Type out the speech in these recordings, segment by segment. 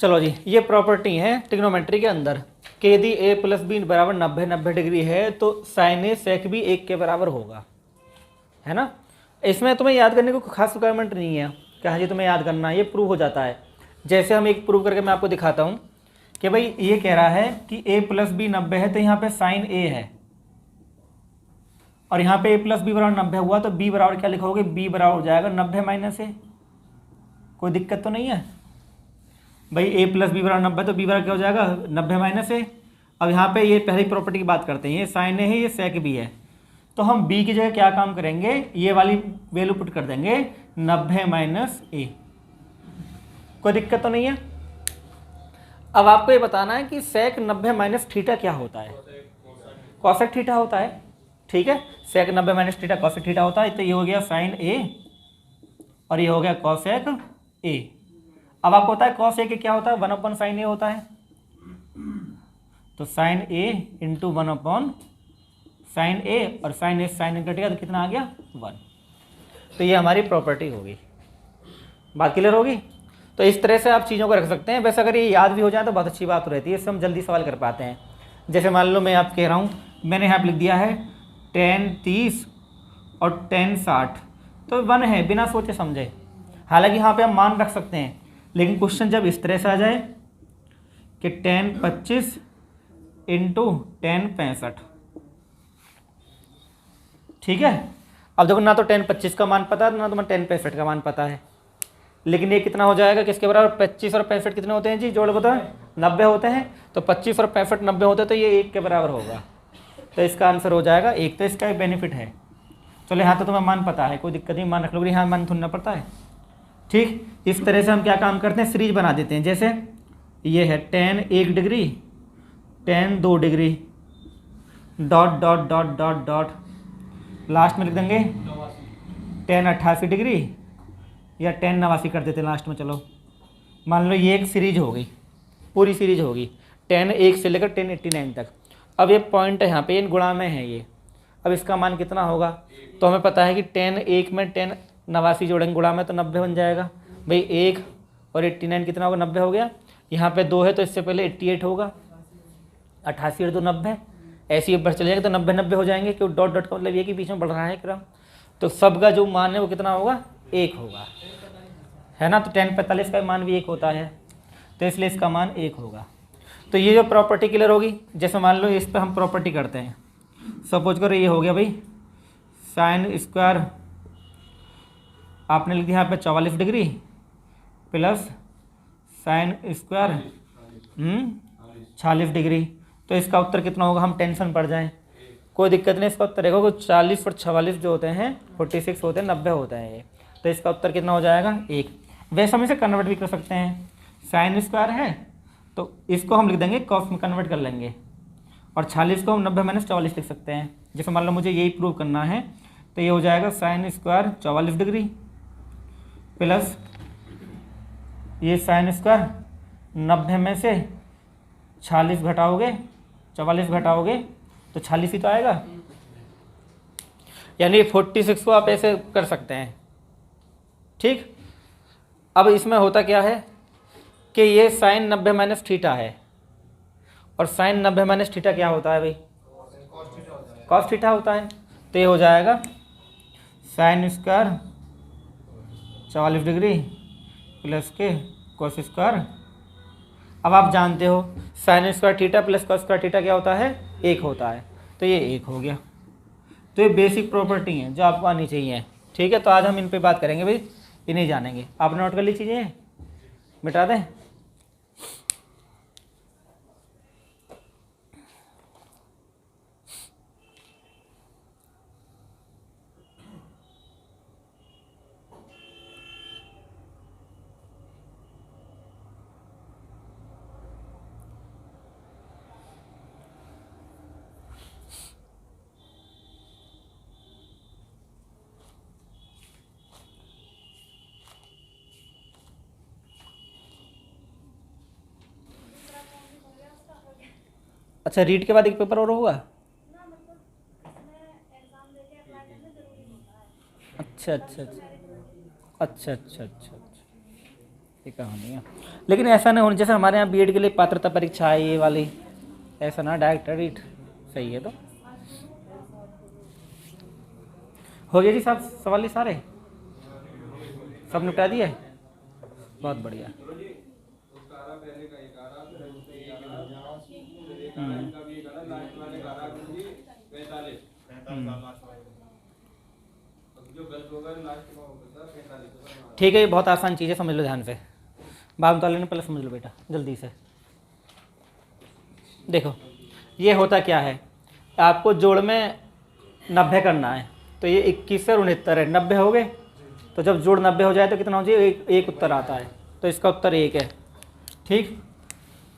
चलो जी, ये प्रॉपर्टी है ट्रिग्नोमेट्री के अंदर कि यदि a प्लस बी बराबर 90 डिग्री है तो साइन ए सेक भी 1 के बराबर होगा, है ना। इसमें तुम्हें याद करने को खास रिक्वायरमेंट नहीं है कि हाँ जी तुम्हें याद करना है, ये प्रूव हो जाता है। जैसे हम एक प्रूव करके मैं आपको दिखाता हूँ कि भाई ये कह रहा है कि a प्लस बी 90 है तो यहाँ पे साइन a है, और यहाँ पे a प्लस बी बराबर 90 हुआ तो b बराबर क्या लिखोगे, b बराबर हो जाएगा 90 माइनस a। कोई दिक्कत तो नहीं है भाई, a प्लस बी बराबर 90 तो b बराबर क्या हो जाएगा 90 माइनस a। अब यहाँ पे ये पहली प्रॉपर्टी की बात करते हैं, ये साइन a है ये सेक b है, तो हम b की जगह क्या काम करेंगे, ये वाली वैल्यू पुट कर देंगे 90 माइनस a। कोई दिक्कत तो नहीं है। अब आपको ये बताना है कि सेक 90 माइनस थीटा क्या होता है, कॉसेक थीटा होता है, ठीक है। सेक 90 माइनस थीटा कॉसेक थीटा होता है, तो ये हो गया साइन a और ये हो गया कॉसेक a। अब आपको पता है कॉस ए के क्या होता है, 1 साइन ए होता है, तो साइन ए इंटू 1 साइन ए, और साइन ए साइन ए कटेगा तो कितना आ गया 1। तो ये हमारी प्रॉपर्टी होगी। बात क्लियर होगी। तो इस तरह से आप चीज़ों को रख सकते हैं। वैसे अगर ये याद भी हो जाए तो बहुत अच्छी बात रहती है, इससे हम जल्दी सवाल कर पाते हैं। जैसे मान लो मैं आप कह रहा हूँ, मैंने यहाँ पर लिख दिया है 10 30 और 10 60, तो 1 है बिना सोचे समझे। हालांकि यहाँ पे हम मान रख सकते हैं, लेकिन क्वेश्चन जब इस तरह से आ जाए कि 10 25 इंटू 10 65, ठीक है। अब देखो ना तो 10 25 का मान पता है ना तो 10 65 का मान पता है, लेकिन ये कितना हो जाएगा किसके बराबर, 25 और 65 कितने होते हैं जी, जोड़ बताओ 90 होते हैं, तो 25 और 65 90 होते हैं, तो ये 1 के बराबर होगा, तो इसका आंसर हो जाएगा 1। तो इसका एक बेनिफिट है। चलो यहाँ तो तुम्हें मान पता है, कोई दिक्कत नहीं, मान रख लो, यहाँ मान थोड़ा पड़ता है, ठीक। इस तरह से हम क्या काम करते हैं, सीरीज बना देते हैं। जैसे ये है 10 1 degree, 10 2 degree, dot dot dot dot dot, last में लिख देंगे 10 88 डिग्री, या 10 89 कर देते हैं लास्ट में। चलो मान लो ये एक सीरीज हो गई, पूरी सीरीज होगी 10 1 से लेकर 10 89 तक। अब ये पॉइंट है यहाँ पे, इन गुणा में है ये, अब इसका मान कितना होगा, तो हमें पता है कि 10 1 में 10 89 जोड़ेंगे गुणा में तो 90 बन जाएगा भाई। 1 और 89 कितना होगा, 90 हो गया। यहाँ पे 2 है तो इससे पहले 88 होगा, 88 और 2 90, ऐसे ही बढ़ चले जाएंगे तो 90 90 हो जाएंगे, क्योंकि डॉट डॉट का मतलब ये कि बीच में बढ़ रहा है क्रम। तो सबका जो मान है वो कितना होगा, 1 होगा, है ना। तो 10 45 का मान भी 1 होता है, तो इसलिए इसका मान 1 होगा। तो ये जो प्रॉपर्टी क्लियर होगी, जैसे मान लो इस पर हम प्रॉपर्टी करते हैं, सपोज करो ये हो गया भाई साइन स्क्वायर, आपने लिख दिया यहाँ पे 44 degree plus sine square 46 degree, तो इसका उत्तर कितना होगा, हम टेंशन पड़ जाएं, कोई दिक्कत नहीं, इसका उत्तर देखो 40 और 46 जो होते हैं 46 होते हैं, 90 होते हैं ये, तो इसका उत्तर कितना हो जाएगा 1। वैसे हम इसे कन्वर्ट भी कर सकते हैं, साइन स्क्वायर है तो इसको हम लिख देंगे कॉस में कन्वर्ट कर लेंगे, और 46 को हम 90 माइनस 44 लिख सकते हैं। जैसे मान लो मुझे यही प्रूव करना है, तो ये हो जाएगा साइन स्क्वायर 44 डिग्री प्लस ये साइन स्क्वायर 90 में से 46 घटाओगे 44 घटाओगे तो 46 ही तो आएगा, यानी 46 को आप ऐसे कर सकते हैं, ठीक। अब इसमें होता क्या है कि ये साइन 90 माइनस थीटा है, और साइन 90 माइनस थीटा क्या होता है भाई, कॉस थीटा होता है। तो ये हो जाएगा साइन स्क्वायर 44 डिग्री प्लस के कॉस स्क्वायर। अब आप जानते हो sine square theta plus cos square theta क्या होता है, 1 होता है, तो ये 1 हो गया। तो ये बेसिक प्रॉपर्टी हैं जो आपको आनी चाहिए, ठीक है। तो आज हम इन पे बात करेंगे भाई, इन्हें जानेंगे। आप नोट कर ली चीज़ें, मिटा दें। अच्छा, रीड के बाद एक पेपर और होगा। अच्छा अच्छा अच्छा अच्छा अच्छा अच्छा अच्छा। ये कहानी है। लेकिन ऐसा नहीं होना, जैसे हमारे यहाँ बीएड के लिए पात्रता परीक्षा है ये वाली, ऐसा ना डायरेक्ट एडिट। सही है। तो हो गया जी साहब, सवाल ही सारे सब निपटा दिए, बहुत बढ़िया। ठीक है, ये बहुत आसान चीज़ है, समझ लो ध्यान से। बाद वाले ने पहले समझ लो बेटा जल्दी से। देखो ये होता क्या है, आपको जोड़ में 90 करना है, तो ये 21 और 69 है, 90 हो गए। तो जब जोड़ 90 हो जाए तो कितना हो जाए, एक उत्तर आता है, तो इसका उत्तर 1 है। ठीक,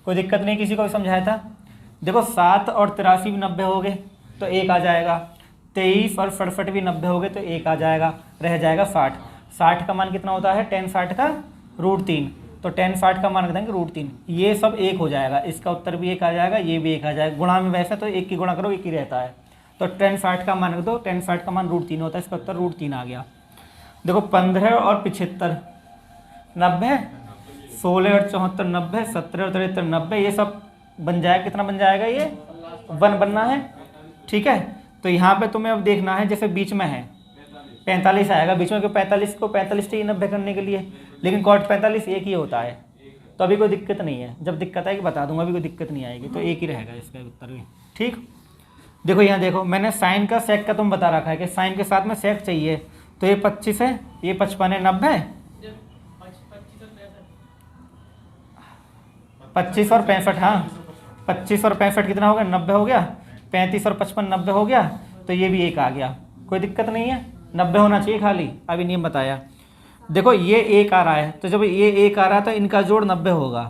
कोई दिक्कत नहीं, किसी को भी समझाया था। देखो 7 और 83 भी 90 हो गए तो 1 आ जाएगा, 23 और 67 भी 90 हो गए तो 1 आ जाएगा, रह जाएगा 60। 60 का मान कितना होता है, tan 60 का √3, तो tan 60 का मान रख देंगे √3, ये सब 1 हो जाएगा, इसका उत्तर भी 1 आ जाएगा, ये भी 1 आ जाएगा। गुणा में वैसे तो 1 की गुणा करो 1 ही रहता है, तो tan 60 का मान रख दो, tan 60 का मान √3 होता है, इसका उत्तर √3 आ गया। देखो 15 और 75 90, 16 और 74 90, 17 और 73 90, ये सब बन जाएगा, कितना बन जाएगा, ये 1 बनना है। ठीक है, तो यहाँ पे तुम्हें अब देखना है, जैसे बीच में है 45 आएगा बीच में, क्योंकि 45 को 45 चाहिए 90 करने के लिए, लेकिन cot 45 एक ही होता है, तो अभी कोई दिक्कत नहीं है, जब दिक्कत आएगी बता दूंगा, अभी कोई दिक्कत नहीं आएगी, तो एक ही रहेगा इसका उत्तर भी। ठीक, देखो यहाँ देखो, मैंने साइन का सेक का तुम बता रखा है कि साइन के साथ में सेक चाहिए, तो ये 25 है, ये 55 है, 90, 25 और 65, हाँ 25 और 65 कितना हो गया, 90 हो गया, 35 और 55 90 हो गया, तो ये भी 1 आ गया, कोई दिक्कत नहीं है, 90 होना चाहिए खाली, अभी नियम बताया। देखो ये 1 आ रहा है, तो जब ये 1 आ रहा था, इनका जोड़ 90 होगा,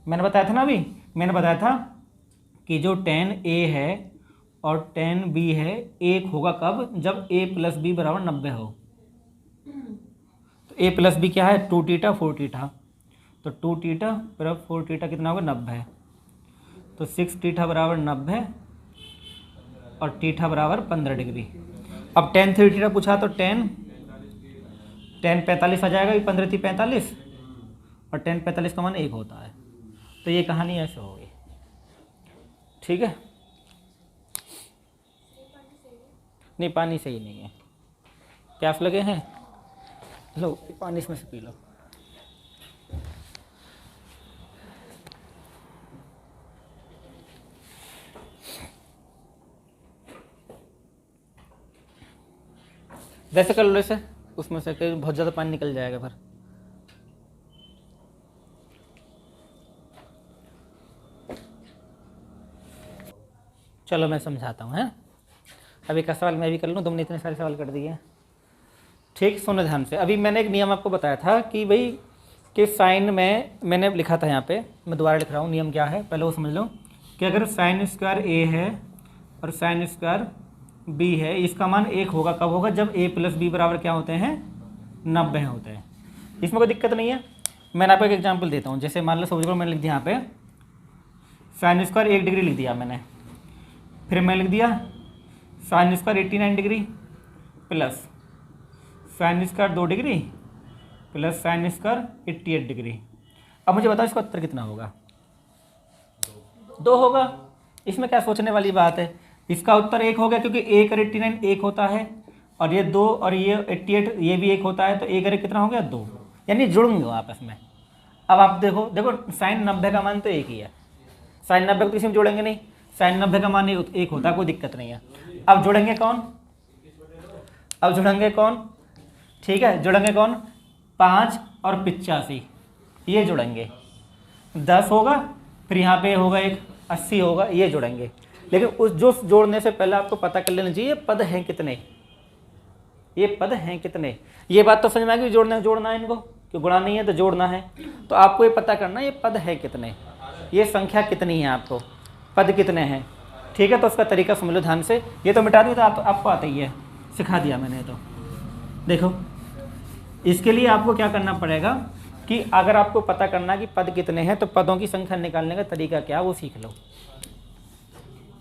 मैंने बताया था ना, अभी मैंने बताया था कि जो tan a है और tan b है 1 होगा कब, जब a प्लस बी बराबर 90 हो। तो a प्लस बी क्या है, 2 थीटा 4 थीटा, तो 2 थीटा बराबर 4 थीटा कितना होगा, 90, तो 6 थीटा बराबर 90 और थीटा बराबर 15 डिग्री। अब tan 3 थीटा पूछा तो tan 45 आ जाएगा, 15 थी 45 और tan 45 का मान 1 होता है, तो ये कहानी ऐसे होगी। ठीक है, नहीं पानी सही नहीं है, प्यास लगे हैं, लो पानी इसमें से पी लो। वैसे कर लो, ऐसे उसमें से बहुत ज़्यादा पानी निकल जाएगा फिर। चलो मैं समझाता हूँ, हैं अभी का सवाल मैं भी कर लूँ, तुमने इतने सारे सवाल कर दिए। ठीक, सुनो ध्यान से। अभी मैंने एक नियम आपको बताया था कि भाई कि साइन में मैंने लिखा था, यहाँ पे मैं दोबारा लिख रहा हूँ, नियम क्या है पहले वो समझ लो कि अगर साइन स्क्वायर a है और साइन स्क्वायर b है, इसका मान 1 होगा, कब होगा, जब a प्लस बी बराबर क्या होते हैं, 90 होते हैं। इसमें कोई दिक्कत नहीं है। मैंने आपको एक एग्जाम्पल देता हूँ, जैसे मान लो समझ लो मैंने लिख दिया यहाँ पे साइन स्क्वायर 1 डिग्री लिख दिया मैंने, फिर मैं लिख दिया sine square 89 degree plus sine square 2 degree plus sine square 88 degree. अब मुझे बताओ इसका उत्तर कितना होगा, 2 होगा। इसमें क्या सोचने वाली बात है, इसका उत्तर 1 हो गया, क्योंकि 1 और 89 1 होता है, और ये 2 और ये 88 ये भी 1 होता है, तो 1 और 1 कितना हो गया, 2, यानी जुड़ेंगे वो आपस में। अब आप देखो साइन 90 का मान तो 1 ही है, साइन 90 को किसी में जोड़ेंगे नहीं, साइन 90 का मान 1 होता है, कोई दिक्कत नहीं है। अब जुड़ेंगे कौन, अब जुड़ेंगे कौन, ठीक है जुड़ेंगे कौन, 5 और 85 ये जुड़ेंगे, 10 होगा, फिर यहाँ पे होगा एक 80 होगा, ये जुड़ेंगे। लेकिन उस जो जोड़ने से पहले आपको पता कर लेना चाहिए पद हैं कितने, ये पद हैं कितने। ये बात तो समझ में आ गई, जोड़ना है इनको, क्यों गुणा नहीं है तो जोड़ना है, तो आपको ये पता करना ये पद है कितने, ये संख्या कितनी है, आपको पद कितने हैं। ठीक है, तो उसका तरीका समझ लो ध्यान से। ये तो मिटा दिया तो आपको आता ही है, सिखा दिया मैंने। तो देखो इसके लिए आपको क्या करना पड़ेगा कि अगर आपको पता करना कि पद कितने हैं, तो पदों की संख्या निकालने का तरीका क्या वो सीख लो।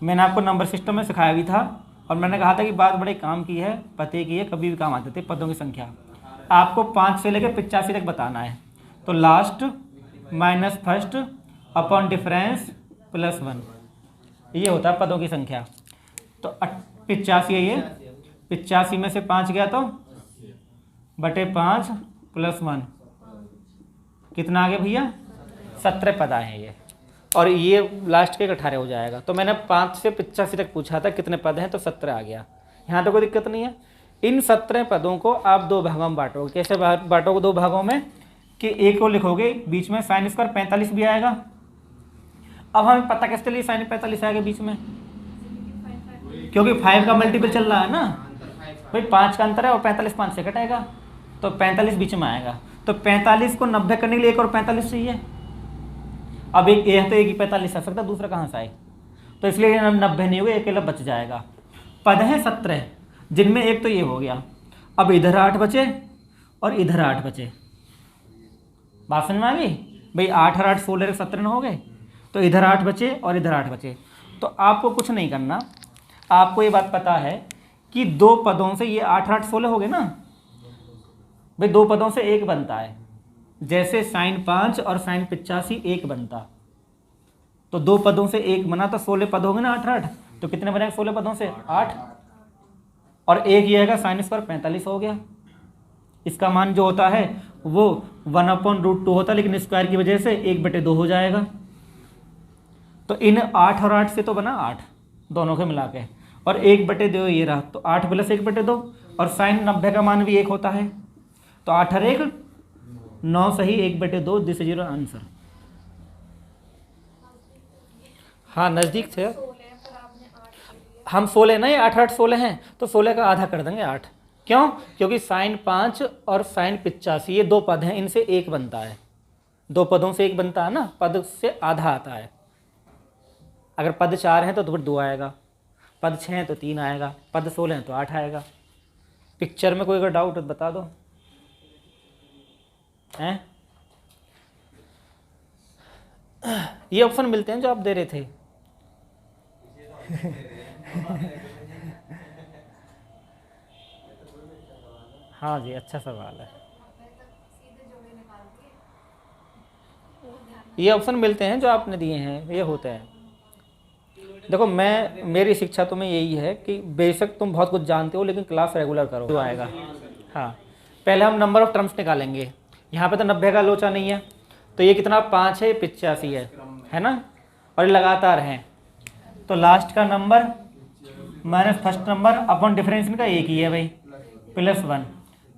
मैंने आपको नंबर सिस्टम में सिखाया भी था, और मैंने कहा था कि बात बड़े काम की है, पते की है, कभी भी काम आते थे पदों की संख्या। आपको 5 से लेकर 85 तक बताना है। तो last minus first upon difference plus 1, ये होता है पदों की संख्या। तो 85 है ये, 85 में से 5 गया तो बटे 5 प्लस 1 कितना आ गया भैया, 17 पद आए हैं ये, और ये लास्ट के 18 हो जाएगा। तो मैंने 5 से 85 तक पूछा था कितने पद हैं, तो 17 आ गया। यहाँ तो कोई दिक्कत नहीं है। इन 17 पदों को आप 2 भागों में बांटोगे। कैसे बांटोगे 2 भागों में, कि एक को लिखोगे बीच में साइन स्क्वायर 45 भी आएगा। अब हमें पता कैसे चलिए साइन 45 आएगा बीच में, क्योंकि 5 का मल्टीपल चल रहा है ना भाई, 5 का अंतर है और 45 5 से कटेगा, तो 45 बीच में आएगा। तो 45 को 90 करने के लिए एक और 45 चाहिए। अब एक तो एक ही 45 आ सकता, दूसरा कहाँ से आए, तो इसलिए 90 नहीं होगा, अकेला बच जाएगा। पद है 17, जिनमें एक तो ये हो गया। अब इधर 8 बचे और इधर 8 बचे। बात समझ में आ गई भाई, 8 और 8 16 17 हो गए, तो इधर 8 बचे और इधर 8 बचे। तो आपको कुछ नहीं करना, आपको ये बात पता है कि 2 पदों से ये 8 8 16 हो गए ना भाई, 2 पदों से एक बनता है। जैसे साइन 5 और साइन 85 एक बनता, तो 2 पदों से एक बना, तो 16 पद हो गए ना 8 8, तो कितने बने 16 पदों से 8, और एक ये आएगा साइन स्क्वायर 45 हो गया। इसका मान जो होता है वो 1/√2 होता है, लेकिन स्क्वायर की वजह से 1/2 हो जाएगा। तो इन 8 और 8 से तो बना 8 दोनों के मिला के, और 1/2 ये रहा, तो 8 प्लस 1/2, और साइन 90 का मान भी 1 होता है, तो 8 और 1 9 सही 1/2, दिस इज योर आंसर। हाँ नज़दीक थे हम। 16 नहीं, 8 8 16 हैं, तो 16 का आधा कर देंगे 8। क्यों? क्योंकि साइन 5 और साइन 85 ये 2 पद हैं, इनसे एक बनता है। 2 पदों से एक बनता है ना, पद से आधा आता है। अगर पद 4 हैं तो फिर 2 आएगा, पद 6 हैं तो 3 आएगा, पद 16 हैं तो 8 आएगा। पिक्चर में कोई अगर डाउट है तो बता दो हैं। ये ऑप्शन मिलते हैं जो आप दे रहे थे। हाँ जी, अच्छा सवाल है। ये ऑप्शन मिलते हैं जो आपने दिए हैं, ये होते हैं। देखो मेरी शिक्षा तुम्हें यही है कि बेशक तुम बहुत कुछ जानते हो, लेकिन क्लास रेगुलर करो, जो आएगा। हाँ, पहले हम नंबर ऑफ टर्म्स निकालेंगे। यहाँ पे तो 90 का लोचा नहीं है, तो ये कितना 5 है, 85 है ना, और ये लगातार हैं। तो लास्ट का number minus first number upon difference इनका एक ही है भाई, प्लस 1,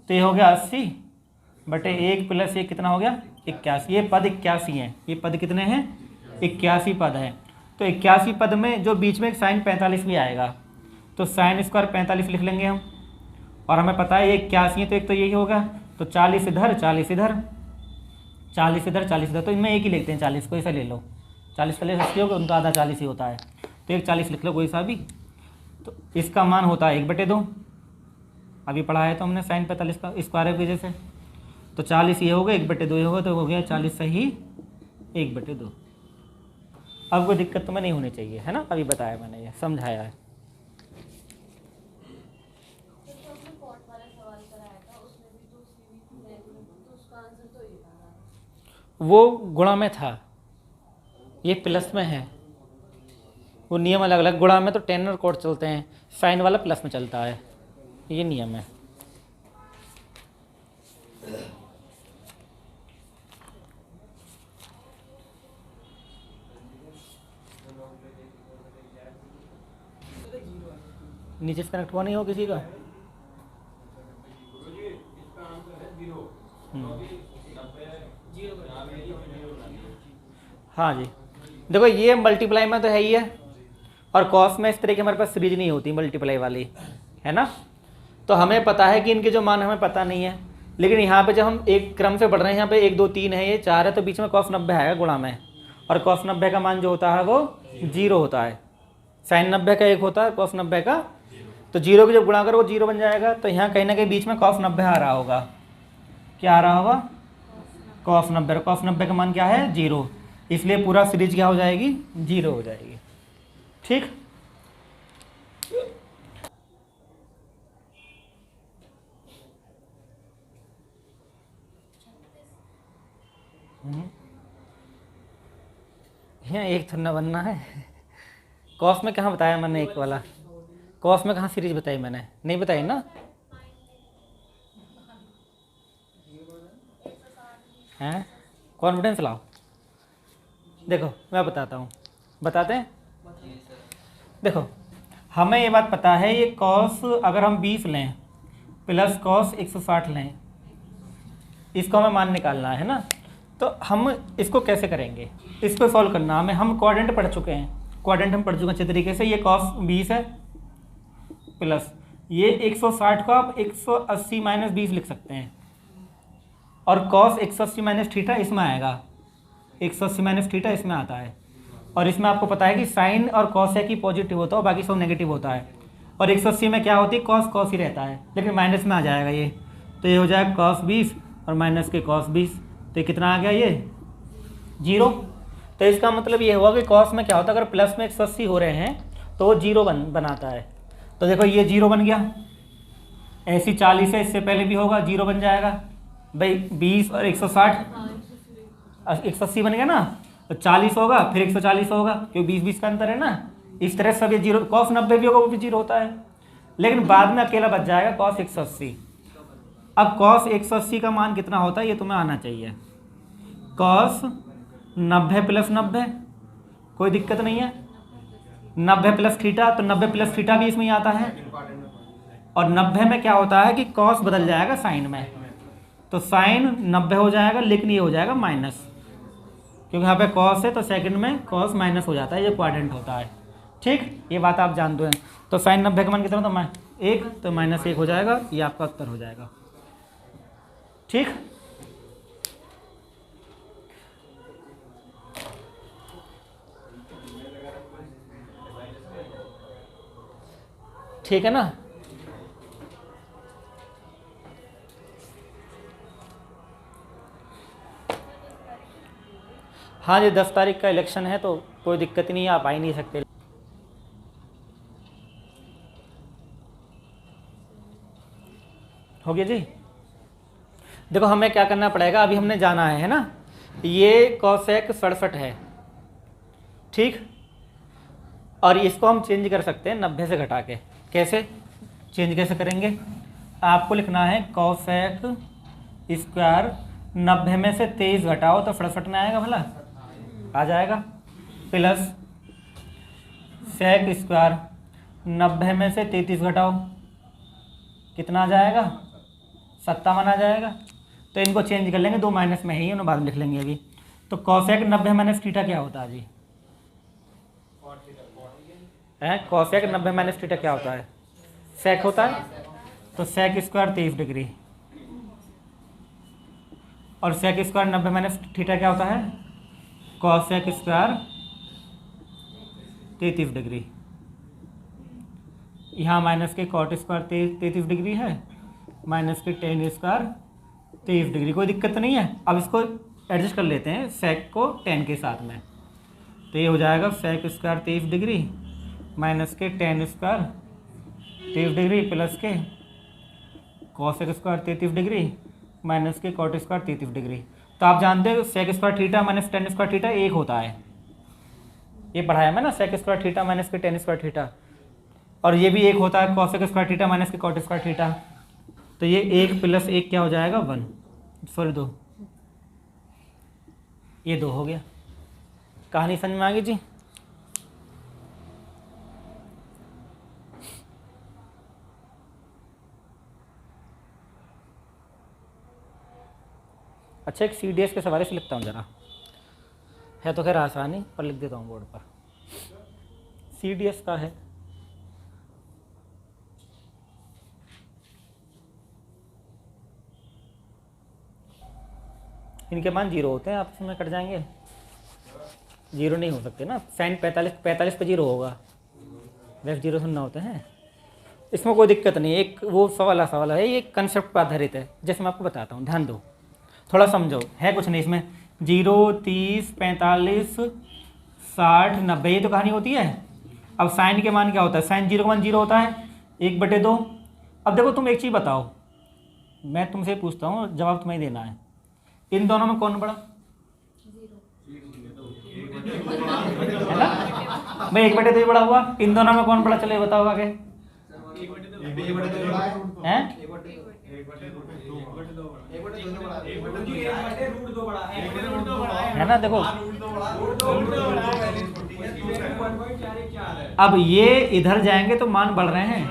तो ये हो गया 80/1 प्लस 1 कितना हो गया 81। ये पद 81 हैं, ये पद कितने हैं 81 पद हैं। तो 81 पद में जो बीच में एक साइन 45 भी आएगा, तो साइन स्क्वायर 45 लिख लेंगे हम, और हमें पता है ये 81 है, तो एक तो यही होगा, तो 40 इधर 40 इधर 40 इधर 40 इधर, तो इनमें एक ही लिखते हैं 40 को, ऐसा ले लो। 40 का ले सकते हो कि उनका आधा 40 ही होता है, तो एक 40 लिख लो कोई सा भी। तो इसका मान होता है 1/2, अभी पढ़ा है तो हमने साइन 45 का स्क्वायर की वजह से। तो 40 ये होगा, 1/2 ये होगा, तो हो गया 40 सही 1/2। अब कोई दिक्कत तुम्हें नहीं होनी चाहिए, है ना, अभी बताया मैंने, ये समझाया है। वो गुणा में था, ये प्लस में है। वो नियम अलग अलग, गुणा में तो 10 और कोड चलते हैं, साइन वाला प्लस में चलता है, ये नियम है। नीचे से कनेक्ट हुआ नहीं हो किसी का? हाँ जी, देखो ये मल्टीप्लाई में तो है ही है, और कॉस में इस तरह की हमारे पास सीरीज नहीं होती मल्टीप्लाई वाली, है ना। तो हमें पता है कि इनके जो मान हमें पता नहीं है, लेकिन यहाँ पे जब हम एक क्रम से बढ़ रहे हैं, यहाँ पे 1 2 3 है, ये 4 है, तो बीच में cos 90 आएगा गुणा में, और cos 90 का मान जो होता है वो 0 होता है। साइन 90 का 1 होता है, cos 90 का, तो 0 की जब गुणा करो वो 0 बन जाएगा। तो यहाँ कहीं ना कहीं बीच में cos 90 आ रहा होगा। क्या आ रहा होगा? cos 90। cos 90 का मान क्या है 0, इसलिए पूरा सीरीज क्या हो जाएगी 0 हो जाएगी। ठीक, भैया एक थोड़ा बनना है। कॉस में कहाँ बताया मैंने एक वाला? कॉस में कहाँ सीरीज बताई मैंने? नहीं बताई ना? हैं? कॉन्फिडेंस लाओ। देखो मैं बताता हूँ, बताते हैं। देखो हमें ये बात पता है, ये कॉस अगर हम 20 लें प्लस कॉस 160 लें, इसको हमें मान निकालना है ना। तो हम इसको कैसे करेंगे, इसको सॉल्व करना हमें। हम क्वाड्रेंट पढ़ चुके हैं, क्वाड्रेंट हम पढ़ चुके हैं अच्छे तरीके से। ये कॉस 20 है प्लस ये 160 को आप 180 माइनस 20 लिख सकते हैं, और कॉस 180 माइनस थीटा इसमें आएगा, 180 माइनस थीटा इसमें आता है। और इसमें आपको पता है कि साइन और कॉस है कि पॉजिटिव होता है, बाकी सब नेगेटिव होता है। और 180 में क्या होती है, कॉस कॉस ही रहता है, लेकिन माइनस में आ जाएगा ये। तो ये हो जाएगा कॉस 20 और माइनस के कॉस 20, तो ये कितना आ गया, ये 0। तो इसका मतलब ये हुआ कि कॉस में क्या होता है, अगर प्लस में 180 हो रहे हैं तो वो 0 बनाता है। तो देखो ये 0 बन गया, ऐसी 40 है, इससे पहले भी होगा 0 बन जाएगा भाई। 20 और 160 180 बन गया ना, तो 40 होगा फिर 140 होगा, क्योंकि 20-20 का अंतर है ना। इस तरह सब ये 0, कॉस 90 भी होगा वो भी 0 होता है, लेकिन बाद में अकेला बच जाएगा कॉस 180। अब कॉस 180 का मान कितना होता है ये तुम्हें आना चाहिए। कॉस 90 प्लस 90, कोई दिक्कत नहीं है। 90 प्लस थीटा, तो 90 प्लस थीटा भी इसमें ही आता है। और 90 में क्या होता है कि कॉस बदल जाएगा साइन में, तो साइन 90 हो जाएगा, लेकिन ये हो जाएगा माइनस, क्योंकि यहाँ पे कॉस है तो सेकंड में कॉस माइनस हो जाता है, ये क्वाड्रेंट होता है। ठीक, ये बात आप जान दो। तो साइन 90 का मान कितना था, 1, तो माइनस 1 हो जाएगा, ये आपका उत्तर हो जाएगा। ठीक, ठीक है ना। हाँ जी, 10 तारीख का इलेक्शन है तो कोई दिक्कत नहीं है, आप आ ही नहीं सकते। हो गया जी। देखो हमें क्या करना पड़ेगा, अभी हमने जाना है ना, ये कॉसेक 67 है, ठीक। और इसको हम चेंज कर सकते हैं 90 से घटा के। कैसे चेंज कैसे करेंगे, आपको लिखना है कॉसेक स्क्वायर 90 में से 23 घटाओ तो 67 में आएगा, भला आ जाएगा, प्लस सेक स्क्वायर 90 में से 33 घटाओ कितना आ जाएगा, 57 आ जाएगा। तो इनको चेंज कर लेंगे, 2 माइनस में ही है, उन्हें बाद में लिख लेंगे अभी। तो कॉसेक 90 माइनस थीटा क्या होता है जी, कॉसेक 90 माइनस थीटा क्या होता है, सेक होता है। तो सेक स्क्वायर 23 डिग्री, और सेक स्क्वायर 90 माइनस थीटा क्या होता है, कॉसेक स्क्वायर 33 डिग्री। यहाँ माइनस के कॉट स्क्वायर 33 डिग्री है, माइनस के टेन स्क्वायर 23 डिग्री, कोई दिक्कत नहीं है। अब इसको एडजस्ट कर लेते हैं सेक को टेन के साथ में, तो ये हो जाएगा सेक स्क्वायर 23 डिग्री माइनस के टेन स्क्वायर 23 डिग्री प्लस के कॉसेक स्क्वायर 33 डिग्री माइनस के कॉट स्क्वायर 33 डिग्री। तो आप जानते हो sec square theta minus tan square theta 1 होता है, ये पढ़ाया मैं ना, सेक स्क्वायर थीटा माइनस के टेन स्क्वायर थीटा। और ये भी 1 होता है कॉसेक स्क्वायर थीटा माइनस के कॉट स्क्वायर थीटा। तो ये 1 प्लस 1 क्या हो जाएगा, 1, सॉरी 2, ये 2 हो गया। कहानी समझ में आ गई जी। अच्छा, एक CDS के सवाल से लिखता हूँ जरा, है तो खैर आसानी पर लिख देता हूँ बोर्ड पर। CDS का है, इनके मान 0 होते हैं, आपस में कट जाएंगे, 0 नहीं हो सकते ना। साइन 45 पे 0 होगा, वैसे 0 सुनना होते हैं, इसमें कोई दिक्कत नहीं है। एक वो सवाल है, ये कंसेप्ट पर आधारित है, जैसे मैं आपको बताता हूँ, ध्यान दो, थोड़ा समझो, है कुछ नहीं इसमें। 0, 30, 45, 60, 90, ये तो कहानी होती है। अब साइन के मान क्या होता है, साइन 0 का मान 0 होता है, 1/2। अब देखो तुम एक चीज़ बताओ, मैं तुमसे पूछता हूँ, जवाब तुम्हें देना है, इन दोनों में कौन बड़ा, है ना। भाई 1/2 बड़ा हुआ, इन दोनों में कौन बड़ा चले बताओ आगे। हैं? है ना, देखो अब ये इधर जाएंगे तो मान बढ़ रहे हैं,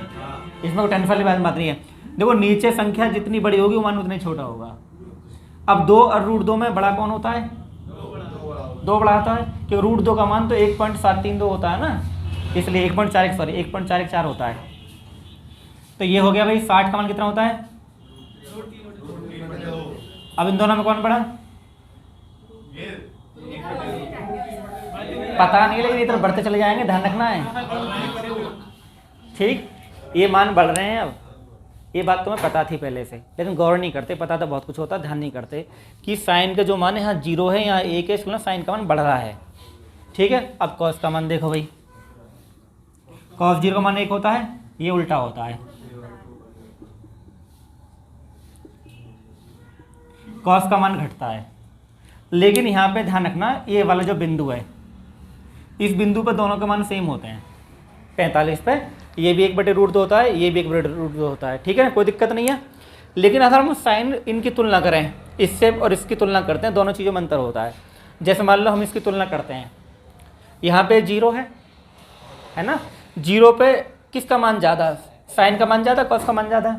इसमें कोई टेंशन वाली बात नहीं है। देखो नीचे संख्या जितनी बड़ी होगी वो मान उतना ही छोटा होगा। अब 2 और √2 में बड़ा कौन होता है? 2 बड़ा होता है, क्योंकि √2 का मान तो 1.732 होता है ना, इसलिए 1.41 होता है। तो ये हो गया भाई 60 का मान कितना होता है? अब इन दोनों में कौन बड़ा? पता नहीं, लेकिन इधर बढ़ते चले जाएंगे, ध्यान रखना है। ठीक, ये मान बढ़ रहे हैं। अब ये बात तुम्हें पता थी पहले से, लेकिन गौर नहीं करते, पता तो बहुत कुछ होता, ध्यान नहीं करते कि साइन का जो मान है यहाँ 0 है, यहाँ 1 है, इसलिए साइन का मान बढ़ रहा है। ठीक है, अब कॉस का मान देखो भाई, कॉस 0 का मान 1 होता है, ये उल्टा होता है। कॉस का मान घटता है, लेकिन यहाँ पे ध्यान रखना, ये वाला जो बिंदु है, इस बिंदु पर दोनों के मान सेम होते हैं 45 पे। ये भी 1/√2 होता है, ये भी 1/√2 होता है। ठीक है ना, कोई दिक्कत नहीं है। लेकिन अगर हम साइन इनकी तुलना करें, इससे और इसकी तुलना करते हैं, दोनों चीज़ों में अंतर होता है। जैसे मान लो हम इसकी तुलना करते हैं, यहाँ पे 0 है ना, 0 पे किसका मान ज़्यादा? साइन का मान ज़्यादा, कॉस का मान ज़्यादा?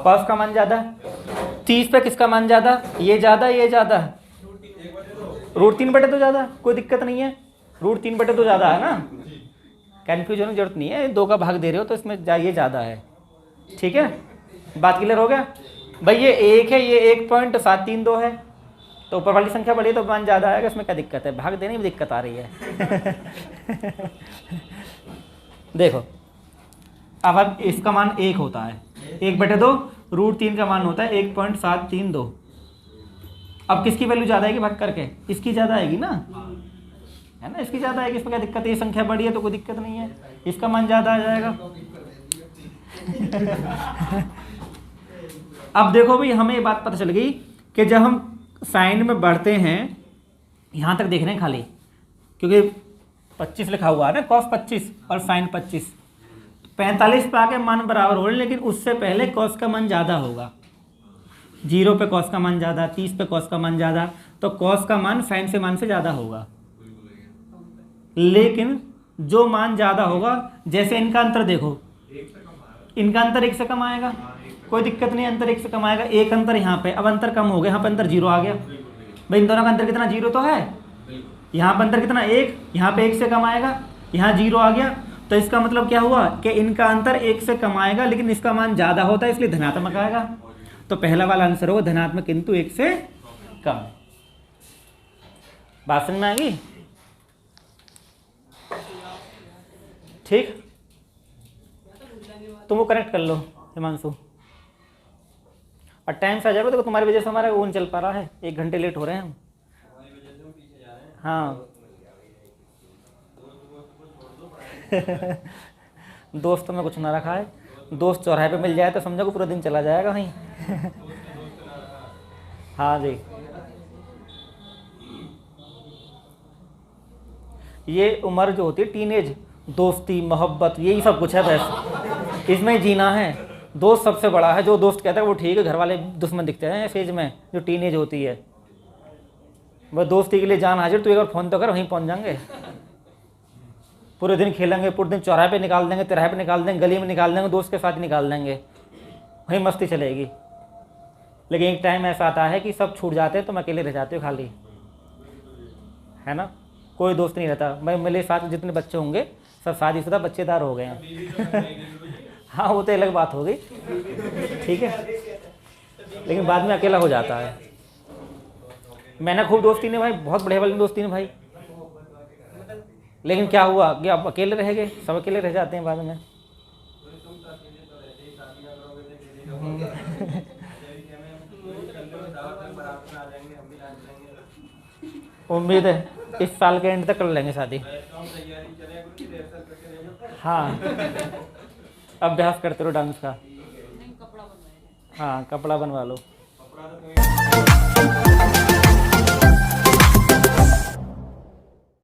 कॉस का मान ज़्यादा। 30 पे किसका मान ज़्यादा? ये ज़्यादा, ये ज़्यादा, √3/2 ज़्यादा, कोई दिक्कत नहीं है, √3/2 ज़्यादा है ना, कन्फ्यूज होने की जरूरत नहीं है, 2 का भाग दे रहे हो तो इसमें ये ज़्यादा है। ठीक है, बात क्लियर हो गया भाई। ये 1 है, ये 1.732 है, तो ऊपर वाली संख्या बड़ी तो मान ज़्यादा आएगा, इसमें क्या दिक्कत है? भाग देने में दिक्कत आ रही है। देखो अब इसका मान 1 होता है, 1/2, √3 का मान होता है 1.732। अब किसकी वैल्यू ज़्यादा आएगी भाग करके? इसकी ज़्यादा आएगी ना, है ना, इसकी ज़्यादा आएगी, इसमें क्या दिक्कत है? ये संख्या बड़ी है तो कोई दिक्कत नहीं है, इसका मान ज़्यादा आ जाएगा। अब देखो भाई, हमें ये बात पता चल गई कि जब हम साइन में बढ़ते हैं, यहाँ तक देख रहे हैं खाली, क्योंकि 25 लिखा हुआ है ना, कॉस 25 और साइन 25, 45 पे आके मान बराबर हो रहे हैं, लेकिन उससे पहले कॉस का मान ज़्यादा होगा। 0 पे कॉस का मान ज़्यादा, 30 पे कॉस का मान ज़्यादा, तो कॉस का मान साइन से मान से ज़्यादा होगा। लेकिन जो मान ज़्यादा होगा, जैसे इनका अंतर देखो, इनका अंतर 1 से कम आएगा, कोई दिक्कत नहीं, अंतर 1 से कम आएगा। एक अंतर यहाँ पे, अब अंतर कम हो गया, यहाँ पे अंतर 0 आ गया। भाई इन दोनों का अंतर कितना? 0 तो है। यहाँ पर अंतर कितना? 1, यहाँ पे 1 से कम आएगा, यहाँ 0 आ गया। तो इसका मतलब क्या हुआ कि इनका अंतर 1 से कम आएगा, लेकिन इसका मान ज़्यादा होता है, इसलिए धनात्मक आएगा। तो पहला वाला आंसर होगा धनात्मक किंतु 1 से कम। बात समझ में आएगी? ठीक, तुम वो कनेक्ट कर लो हिमांशु, और टाइम से आ जाएगा। तो तुम्हारी वजह से हमारा वो नहीं चल पा रहा है, 1 घंटे लेट हो रहे हैं हम। हाँ दोस्तों में कुछ ना रखा है, दोस्त चौराहे पे मिल जाए तो समझो कि पूरा दिन चला जाएगा वहीं। हाँ जी, ये उम्र जो होती है टीनेज, दोस्ती मोहब्बत यही सब कुछ है, बस इसमें जीना है। दोस्त सबसे बड़ा है, जो दोस्त कहता है वो ठीक है, घर वाले दुश्मन दिखते हैं फेज में, जो टीनेज होती है वह दोस्ती के लिए जान हाजिर। तू एक बार फ़ोन तो कर, वहीं पहुंच जाएंगे, पूरे दिन खेलेंगे, पूरे दिन चौराहे पे निकाल देंगे, तिराहे पे निकाल देंगे, गली में निकाल देंगे, दोस्त के साथ निकाल देंगे, वहीं मस्ती चलेगी। लेकिन एक टाइम ऐसा आता है कि सब छूट जाते हैं, तुम अकेले रह जाते हो खाली, है ना, कोई दोस्त नहीं रहता। मैं मेरे साथ जितने बच्चे होंगे सब शादीशुदा बच्चेदार हो गए हैं। हाँ वो तो अलग बात हो गई, ठीक है, लेकिन बाद में अकेला हो जाता है। मैंने खूब दोस्ती ने भाई, बहुत बढ़िया वाली दोस्ती ने भाई, लेकिन क्या हुआ कि अब अकेले रह गए, सब अकेले रह जाते हैं बाद में। उम्मीद है इस साल के एंड तक कर लेंगे शादी। हाँ अभ्यास करते रहो डांस का। हाँ कपड़ा बनवा लो।